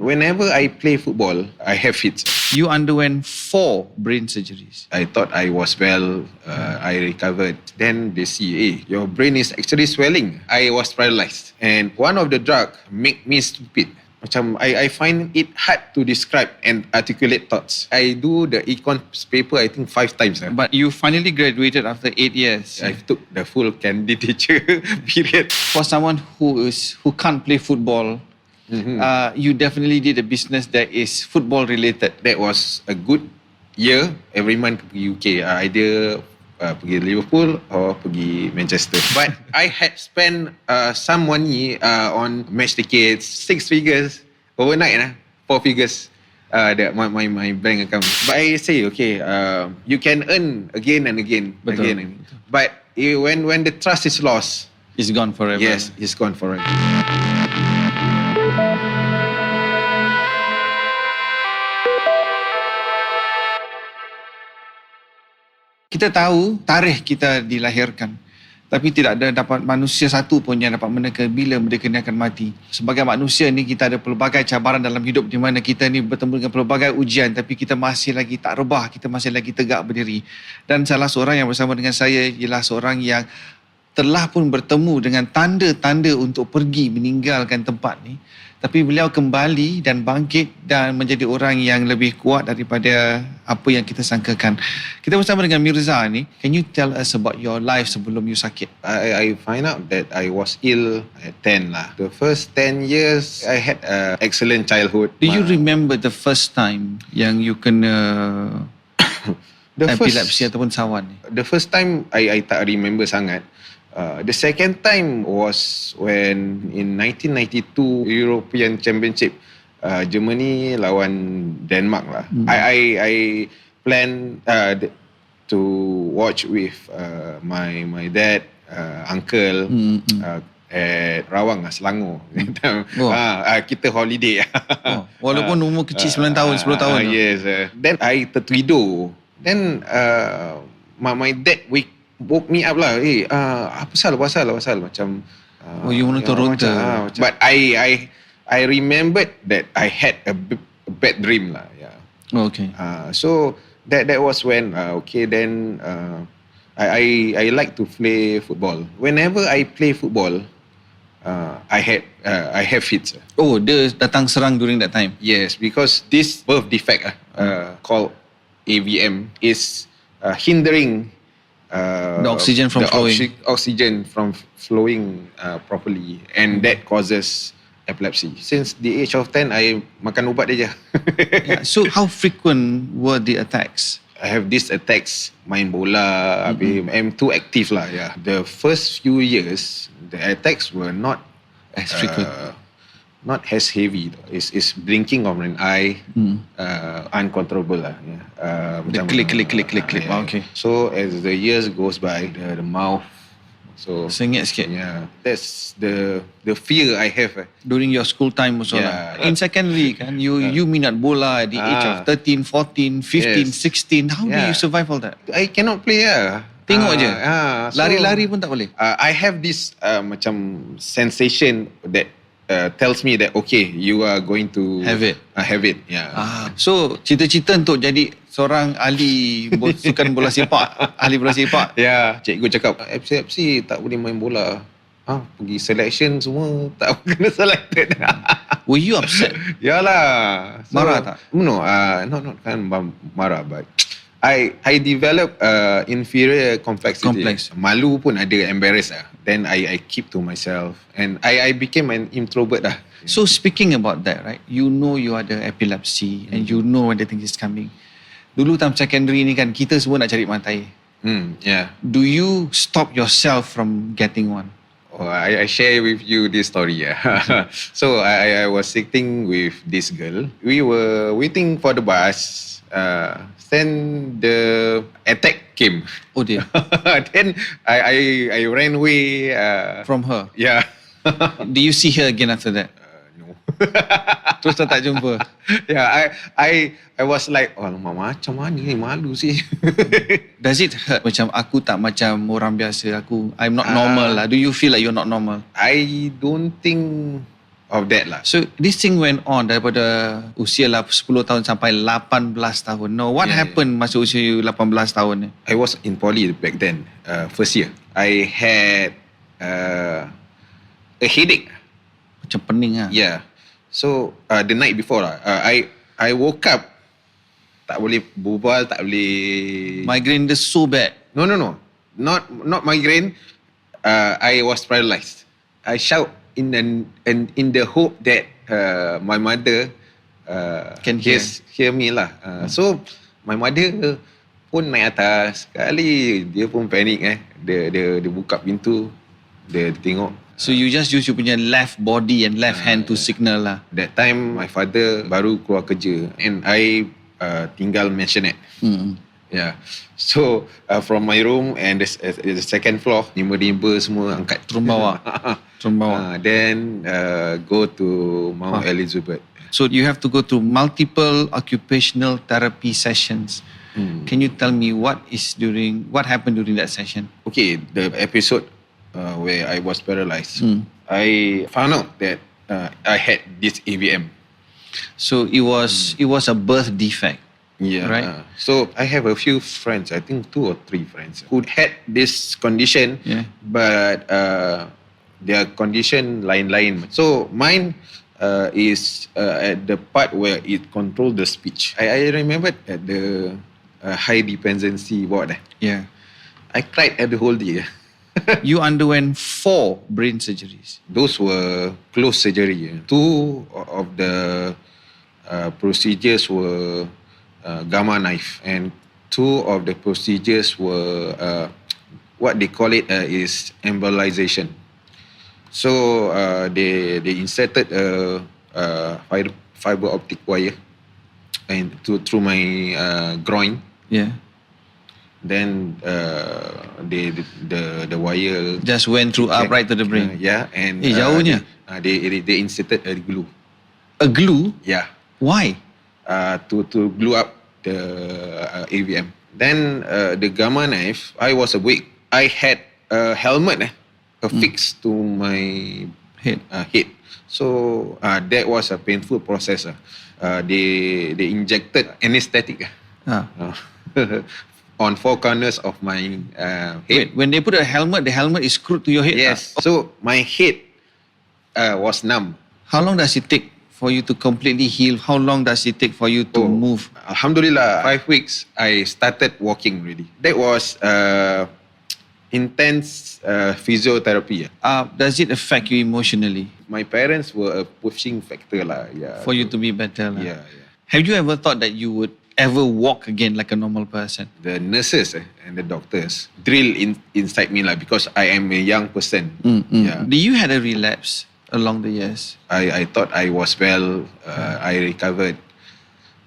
Whenever I play football, I have fits. You underwent 4 brain surgeries. I thought I was well, I recovered. Then they see, hey, your brain is actually swelling. I was paralyzed. And one of the drug make me stupid. Macam I find it hard to describe and articulate thoughts. I do the econ paper I think 5 times. But you finally graduated after 8 years. I took the full candidature period. For someone who can't play football, you definitely did a business that is football related. That was a good year. Every month pergi UK, either pergi Liverpool or pergi Manchester. But I had spent some money on match tickets, 6 figures overnight, 4 figures. My bank account. But I say, okay, you can earn again and again. Betul. Again and again. But when the trust is lost, It's gone forever. yes, it's gone forever. Kita tahu tarikh kita dilahirkan, tapi tidak ada dapat manusia satu pun yang dapat meneka bila mereka ni akan mati. Sebagai manusia ni kita ada pelbagai cabaran dalam hidup di mana kita ni bertemu dengan pelbagai ujian, tapi kita masih lagi tak rebah, kita masih lagi tegak berdiri. Dan salah seorang yang bersama dengan saya ialah seorang yang telah pun bertemu dengan tanda-tanda untuk pergi meninggalkan tempat ni. Tapi beliau kembali dan bangkit dan menjadi orang yang lebih kuat daripada apa yang kita sangkakan. Kita bersama dengan Mirza ni. Can you tell us about your life sebelum you sakit? I find out that I was ill at 10 lah. The first 10 years, I had an excellent childhood. Do you remember the first time yang you kena epilepsy ataupun sawan ni? The first time, I tak remember sangat. The second time was when in 1992 European Championship, Germany lawan Denmark lah. I planned to watch with my dad, uncle at Rawang, Selangor. Kita holiday. Walaupun umur kecil 9 tahun, 10 tahun. Yes. Then I tertidur. Then my dad woke me up lah. Apa pasal macam you want to ronta. But I remembered that I had a bad dream lah. Yeah. Okay. So that was when then I like to play football. Whenever I play football, I have fits. Oh, dia datang serang during that time. Yes, because this birth defect called AVM is hindering the oxygen from flowing. Oxygen from flowing properly, and that causes epilepsy. Since the age of 10, I makan ubat je. Yeah. So how frequent were the attacks? I have these attacks, main bola, I'm too active lah. Yeah. The first few years, the attacks were not As frequent. Not as heavy. It's blinking of an eye, uncontrollable lah. Yeah. The click. Yeah. Okay. So as the years goes by, the mouth, so sengit sikit. yeah, that's the fear I have. During your school time also lah. In secondary kan, you minat bola at the age of 13, 14, 15, Yes. 16. How do you survive all that? I cannot play lah. Tengok je. So, Lari-lari pun tak boleh. I have this macam sensation that tells me that okay, you are going to Have it. Have it. Yeah. So cita-cita untuk jadi seorang ahli sukan bola sepak, ahli bola sepak. Ya, cikgu cakap epilepsy tak boleh main bola. Pergi selection semua tak kena selected. Were you upset? Yalah. Marah tak? No, not kan marah, but I develop inferior complexity. Malu pun ada, embarrassed lah. Then I keep to myself, and I became an introvert lah. So speaking about that, right? You know you ada epilepsy and you know when the thing is coming. Dulu time secondary ni kan, kita semua nak cari matai. Yeah. Do you stop yourself from getting one? I share with you this story. So I was sitting with this girl. We were waiting for the bus. Then the attack came. Oh dear. Then I ran away. From her? Yeah. Do you see her again after that? No. Terus tak jumpa? Yeah, I was like, oh macam mana ni, malu sih. Does it hurt? Macam aku tak macam orang biasa. I'm not normal lah. Do you feel like you're not normal? I don't think of that lah. So this thing went on daripada usia 10 tahun sampai 18 tahun. No, what happened masa usia you 18 tahun ni? I was in poly back then, first year. I had a headache. Macam pening lah. Yeah. So the night before lah, I woke up, tak boleh berbual, tak boleh. Migraine is so bad. No, not migraine. I was paralyzed. I shout in the hope that my mother Can hear me lah. So my mother pun naik atas sekali, dia pun panik dia buka pintu, dia tengok. So you just use you punya left body and left hand to signal lah. That time my father baru keluar kerja and I tinggal mansionette. Yeah. So from my room and the second floor, nimba-nimba semua angkat Turun bawah. Then go to Mount Elizabeth. So you have to go through multiple occupational therapy sessions. Can you tell me what happened during that session? Okay, the episode where I was paralyzed, I found out that I had this AVM. So it was a birth defect. Yeah. Right. So I have a few friends, I think 2 or 3 friends, who had this condition, but their condition lain-lain. So mine is at the part where it controlled the speech. I remember at the high dependency ward. Yeah. I cried at the whole day. You underwent 4 brain surgeries. Those were closed surgery. 2 of the procedures were gamma knife, and 2 of the procedures were what they call it is embolization. So they inserted a fiber optic wire and through my groin. Yeah. Then the wire Just went through right to the brain. And jauhnya. They inserted a glue. A glue? Yeah. Why? To glue up the AVM. Then the gamma knife, I was awake. I had a helmet affixed to my Head. Head. So that was a painful process. They injected anesthetic on 4 corners of my head. Wait, when they put a helmet, the helmet is screwed to your head? Yes. So my head was numb. How long does it take for you to completely heal? How long does it take for you to move? Alhamdulillah, 5 weeks, I started walking really. That was intense physiotherapy. Does it affect you emotionally? My parents were a pushing factor lah. Yeah. For you to be better lah. Yeah. Have you ever thought that you would ever walk again like a normal person? The nurses and the doctors drill inside me lah, because I am a young person. Yeah. Do you had a relapse along the years? I thought I was well. I recovered.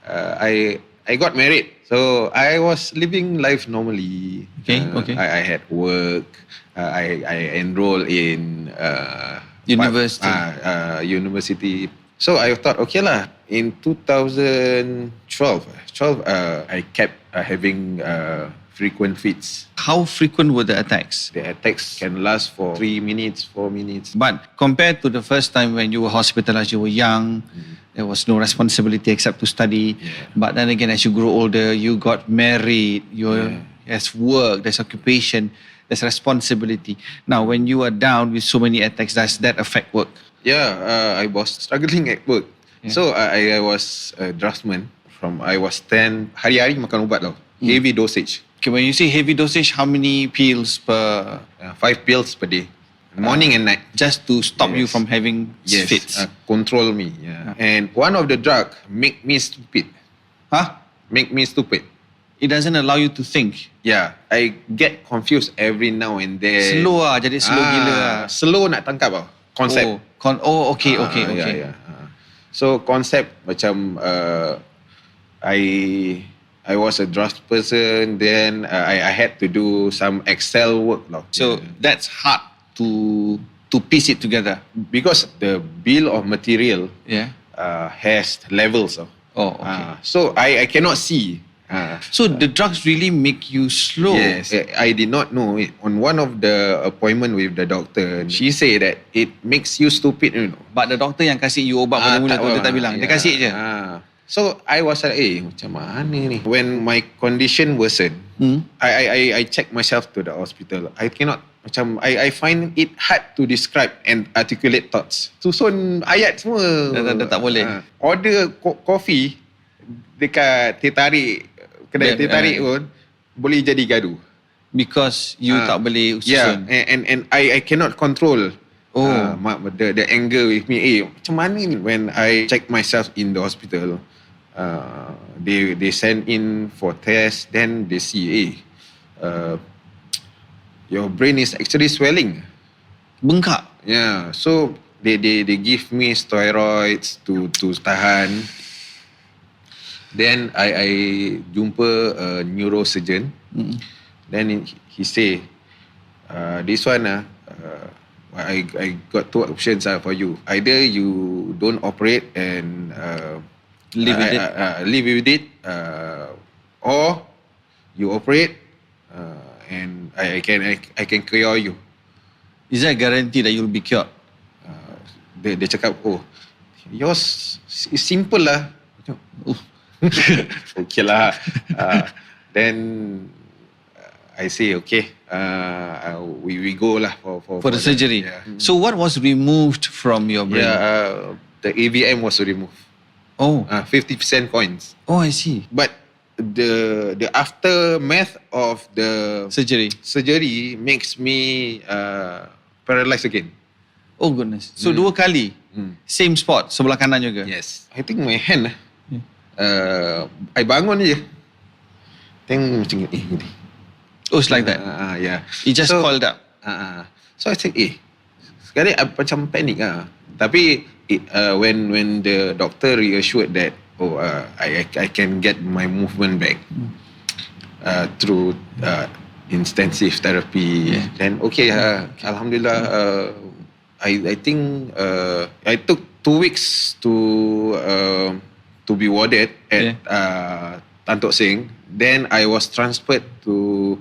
I got married, so I was living life normally. Okay. I had work. I enrolled in University. University. So I thought, okay lah. In 2012, I kept having frequent fits. How frequent were the attacks? The attacks can last for 3 minutes, 4 minutes. But compared to the first time when you were hospitalized, you were young, there was no responsibility except to study. But then again, as you grow older, you got married, there's work, there's occupation, there's responsibility. Now, when you are down with so many attacks, does that affect work? Yeah, I was struggling at work. So I was a draftsman. I was 10, hari-hari makan ubat tau. Heavy dosage. Okay, when you say heavy dosage, how many pills per... 5 pills per day. Morning and night. Just to stop you from having fits? Control me. And one of the drug make me stupid. Make me stupid. It doesn't allow you to think? Yeah, I get confused every now and then. Slow jadi slow gila Slow nak tangkap tau. Concept. Okay. So concept macam I was a draft person, then I had to do some Excel work lah. So that's hard to piece it together because the bill of material has levels. Okay. So I cannot see So the drugs really make you slow. Yes, I did not know it. On one of the appointment with the doctor, she said that it makes you stupid, you know. But the doctor yang kasih you ubat mula-mula tu, dia tak bilang. Dia kasih je. So I was like, macam mana ni? When my condition worsened, I checked myself to the hospital. I cannot, macam I find it hard to describe and articulate thoughts. Susun ayat semua. Dah tak boleh. Order coffee dekat teh tarik, kedai teh tarik pun boleh jadi gaduh. Because you tak boleh susun. And I cannot control the anger with me. Macam mana ni? When I check myself in the hospital, they send in for test, then they see, your brain is actually swelling. Bengkak. Yeah, so they give me steroids to tahan. Then I jumpa a neurosurgeon. Then he say, this one I got two options for you. Either you don't operate and live with it, or you operate and I can cure you. Is there a guarantee that you'll be cured? Dia cakap, yours is simple lah. Okay lah. Then I say okay. We go lah for the surgery. Yeah. So what was removed from your brain? Yeah, the AVM was removed. 50% coins. Oh, I see. But the aftermath of the surgery makes me paralyzed again. Oh goodness. So 2 kali. Same spot, sebelah kanan juga. Yes. I think my hand I bangun je. Tengok macam ni. Oh, it's like that. Yeah. It just called up. So I said, sekali I macam panic Tapi when the doctor reassured that I can get my movement back through intensive therapy, then alhamdulillah. I think I took 2 weeks to be warded at Tan Tock Seng. Then I was transferred to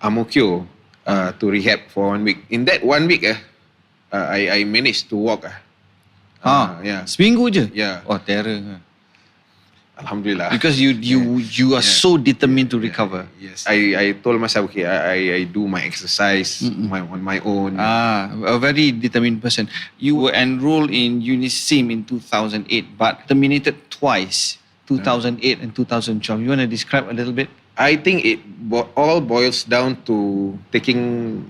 Amokyo to rehab for 1 week. In that 1 week, I managed to walk. Seminggu je? Yeah. Oh, terror. Alhamdulillah. Because you are so determined to recover. Yes. I told myself, I do my exercise on my own. A very determined person. You were enrolled in UNISIM in 2008, but terminated twice, 2008 and 2012. You want to describe a little bit? I think it all boils down to taking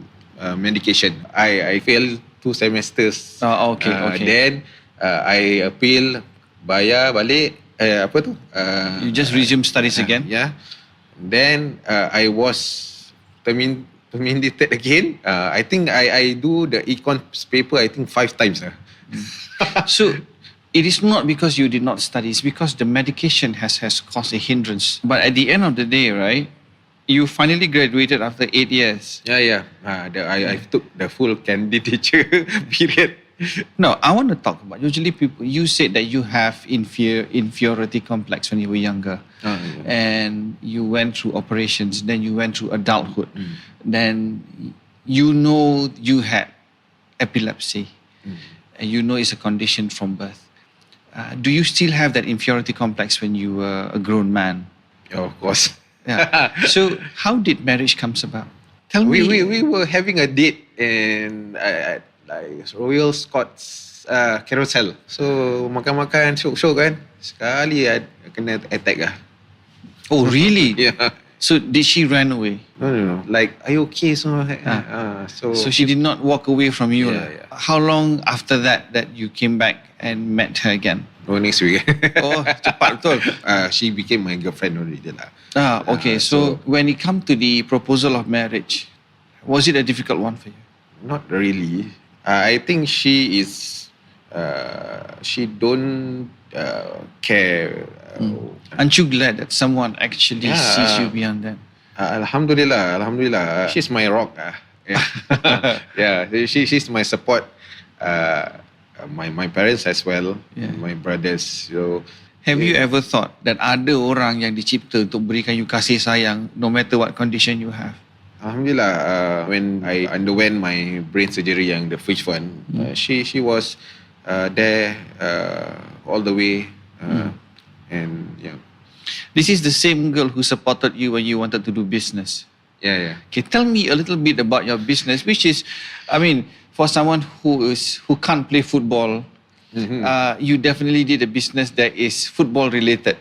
medication. I failed 2 semesters. Okay. Then I appeal, bayar balik. You just resume studies again? Yeah. Then I was terminated again. I think I do the econ paper 5 times. So it is not because you did not study, it's because the medication has caused a hindrance. But at the end of the day, right, you finally graduated after 8 years. Yeah. I took the full candidature period. No, I want to talk about, usually people, you said that you have inferiority complex when you were younger. And you went through operations, then you went through adulthood. Then you know you had epilepsy. And you know it's a condition from birth. Do you still have that inferiority complex when you were a grown man? Of course. Yeah. So how did marriage comes about? Tell me. We were having a date in like Royal Scots Carousel. So makan-makan show kan. Sekali kena attack . Oh really? Yeah. So did she run away? No. Like, are you okay? So she did not walk away from you. Yeah. How long after that you came back and met her again? Next week. Oh, cepat betul. She became my girlfriend already lah. Okay. So when it come to the proposal of marriage, was it a difficult one for you? Not really. I think she is. She don't care. Aren't you glad that someone actually sees you beyond that? Alhamdulillah. She's my rock. Yeah. She's my support. My parents as well. Yeah. My brothers. So Have you ever thought that ada orang yang dicipta untuk berikan you kasih sayang no matter what condition you have? Alhamdulillah, when I underwent my brain surgery yang the first one, she was there all the way, and yeah. This is the same girl who supported you when you wanted to do business. Yeah. Okay, tell me a little bit about your business, which is, I mean, for someone who can't play football, you definitely did a business that is football related,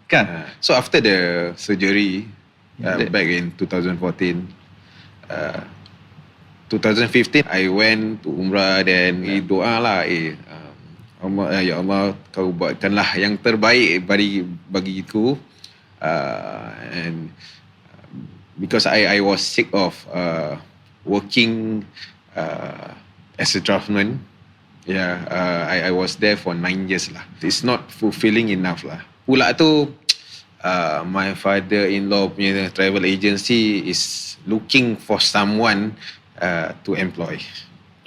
kan? So after the surgery, back in 2014, 2015, I went to Umrah, then doa lah, Allah, ya Allah, kau buatkanlah yang terbaik bagiku, and because I was sick of working as a draftsman. I was there for 9 years lah. It's not fulfilling enough lah. Pula tu, my father-in-law punya travel agency is looking for someone to employ.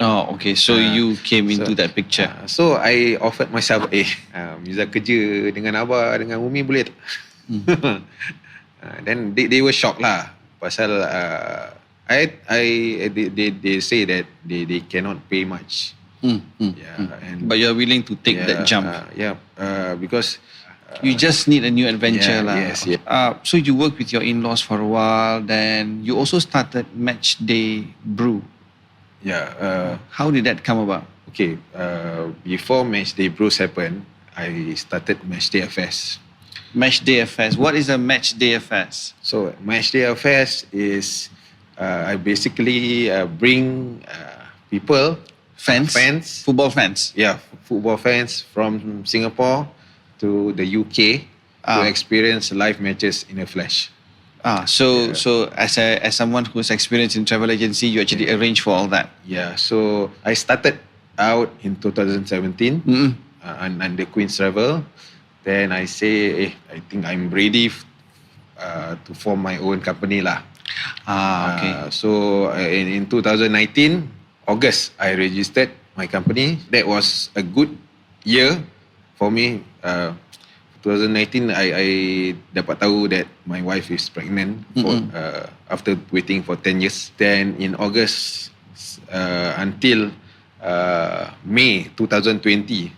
Oh, okay. So you came into that picture. So I offered myself, Mirza kerja dengan Abah, dengan Umi boleh tak? Then they were shocked lah. Pasal they say that they cannot pay much. But you're willing to take that jump. Because you just need a new adventure lah. Yes. So you worked with your in-laws for a while, then you also started Match Day Brew. How did that come about? Okay, before Match Day Brews happened, I started Match Day Affairs. Match Day Affairs. What is a Match Day Affairs? So Match Day Affairs is I basically bring people, Fans? Football fans? Yeah, football fans from Singapore to the UK to experience live matches in the flesh. So as someone who's experienced in travel agency, you actually arrange for all that. Yeah, so I started out in 2017 under Queen's Travel. Then I say, I think I'm ready to form my own company lah. Okay. So in 2019, August, I registered my company. That was a good year for me. 2019, I dapat tahu that my wife is pregnant after waiting for 10 years. Then in August until May 2020,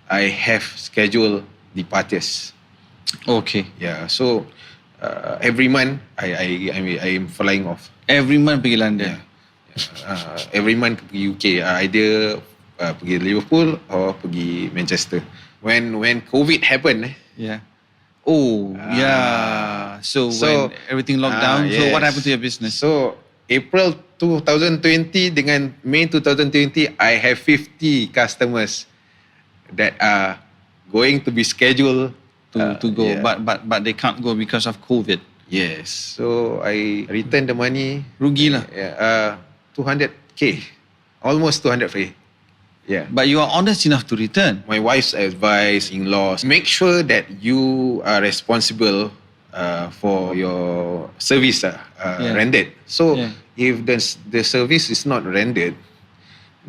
I have scheduled departures. Okay. Yeah, so every month I am flying off. Every month pergi London? Every month pergi UK, either pergi Liverpool or pergi Manchester. When COVID happened, So when everything locked down, so what happened to your business? So April 2020 dengan May 2020, I have 50 customers that are going to be scheduled to go, but they can't go because of COVID. Yes, so I return the money. Rugi lah. 200k, almost 200k. Yeah. But you are honest enough to return. My wife's advice, in-laws, make sure that you are responsible for your service rendered. So if the service is not rendered,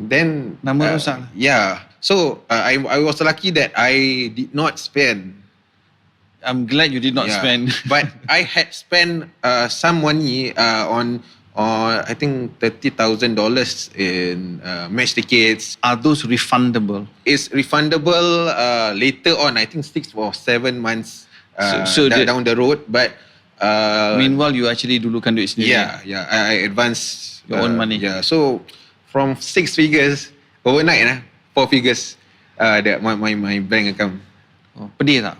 then nama rosak. Yeah. So I was lucky that I did not spend. I'm glad you did not spend. But I had spent some money on I think $30,000 in match tickets. Are those refundable? It's refundable later on. I think 6 or 7 months down the road. But meanwhile, you actually dulukan duit sendiri. Yeah. I advance your own money. Yeah. So from 6 figures overnight, 4 figures that my bank account. Oh, pedih tak?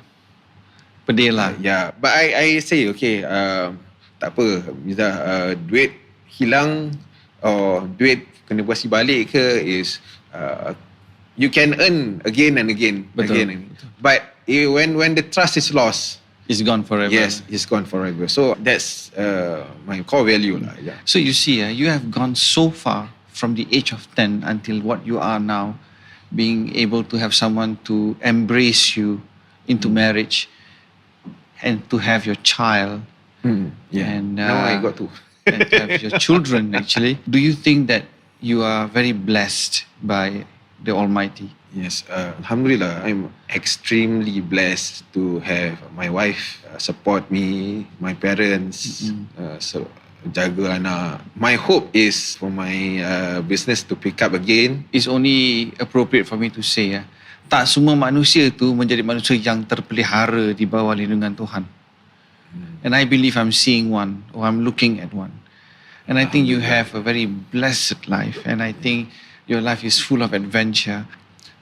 Pedih lah. Yeah. But I say okay. Tak apa, Mirza, duit hilang or duit kena basi balik ke is you can earn again and again. Betul. But when the trust is lost, it's gone forever. Yes, it's gone forever. So that's my core value lah. Yeah. So you see, you have gone so far from the age of 10 until what you are now, being able to have someone to embrace you into marriage and to have your child. And now I got to. and to have your children actually. Do you think that you are very blessed by the Almighty. Yes, Alhamdulillah, I'm extremely blessed to have my wife support me, my parents, so jaga anak. My hope is for my business to pick up again. It's only appropriate for me to say, tak semua manusia tu menjadi manusia yang terpelihara di bawah lindungan Tuhan. And I believe I'm seeing one, or I'm looking at one. And I think you have a very blessed life. And I think your life is full of adventure.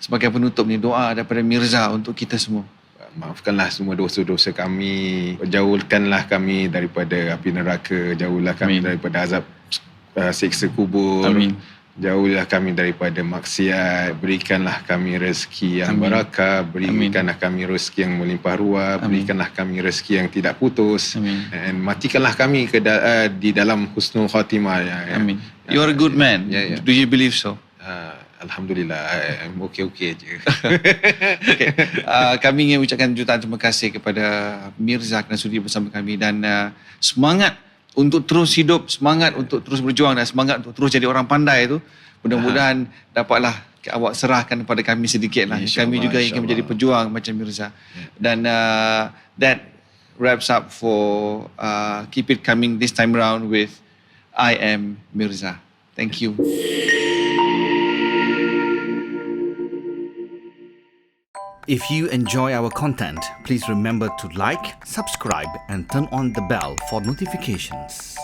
Sebagai penutup ni, doa daripada Mirza untuk kita semua. Maafkanlah semua dosa-dosa kami. Jauhkanlah kami daripada api neraka. Jauhlah kami daripada azab siksa kubur. Amin. Jauhlah kami daripada maksiat. Berikanlah kami rezeki yang barakah. Berikanlah kami rezeki yang melimpah ruah. Berikanlah kami rezeki yang tidak putus. Amin. Dan matikanlah kami di dalam husnul khatimah. Amin. You're a good man. Do you believe so? Alhamdulillah, I'm okay je. Okay. Kami ingin ucapkan jutaan terima kasih kepada Mirza kerana sudi bersama kami, dan semangat untuk terus hidup, semangat untuk terus berjuang, dan semangat untuk terus jadi orang pandai tu. Mudah-mudahan dapatlah awak serahkan kepada kami sedikit lah. Kami juga ingin menjadi pejuang macam Mirza. Dan that wraps up for Keep It Coming this time around with I Am Mirza. Thank you. If you enjoy our content, please remember to like, subscribe, and turn on the bell for notifications.